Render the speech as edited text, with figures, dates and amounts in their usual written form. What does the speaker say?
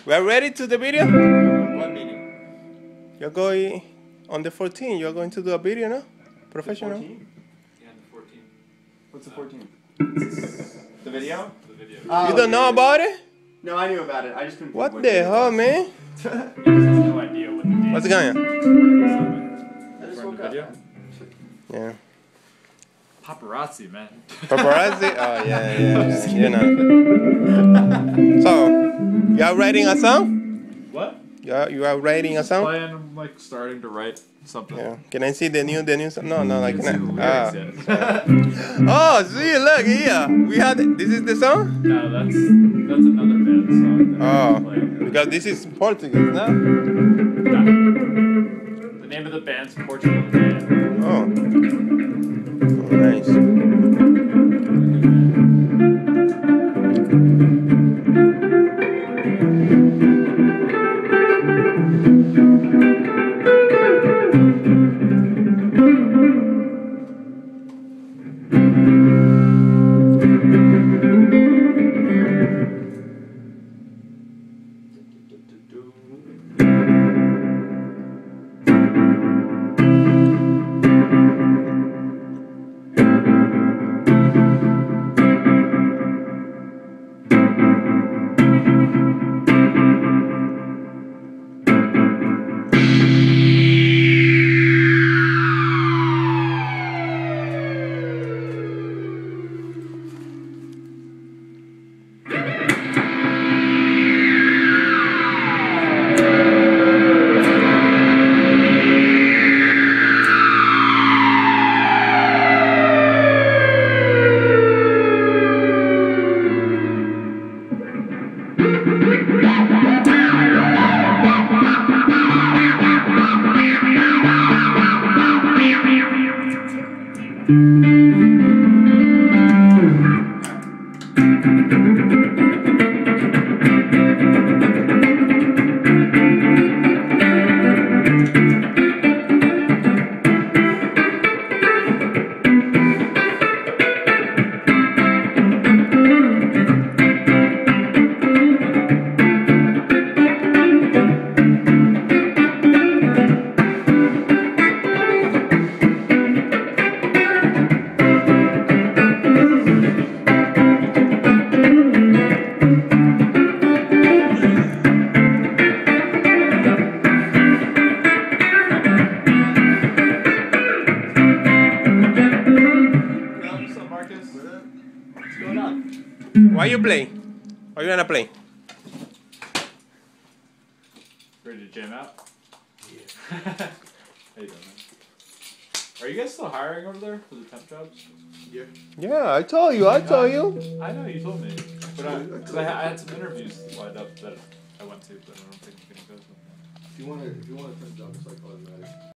We are ready to the video? What meeting? You're going on the 14th. You're going to do a video, no? Professional. The 14? Yeah, the 14th. What's the 14th? The video? The video. Oh, You don't know about it? No, I knew about it. I just couldn't. What think the video hell, it was. man? He just has no idea what the date What's is. going on? I just We're in woke the up. video? Yeah. Paparazzi, man. Paparazzi? Oh, yeah. You know. So, you are writing a song? What? You are writing a song? Playing, I'm like starting to write something. Yeah. Can I see the new song? No, like You can see the that. lyrics Oh, see, look here. We had this is the song? No, that's another band song. That I'm Oh, playing. because this is Portuguese, no? No. The name of the band's Portugal Band. Oh. Oh, nice. What's going on? Why you play? Are you gonna play? Ready to jam out? Yeah. How you doing, man? Are you guys still hiring over there for the temp jobs? Yeah. Yeah, I told you. I know you told me, but I had some interviews lined up that I went to, but I don't think I'm gonna go. If you want to temp job, it's like automatic.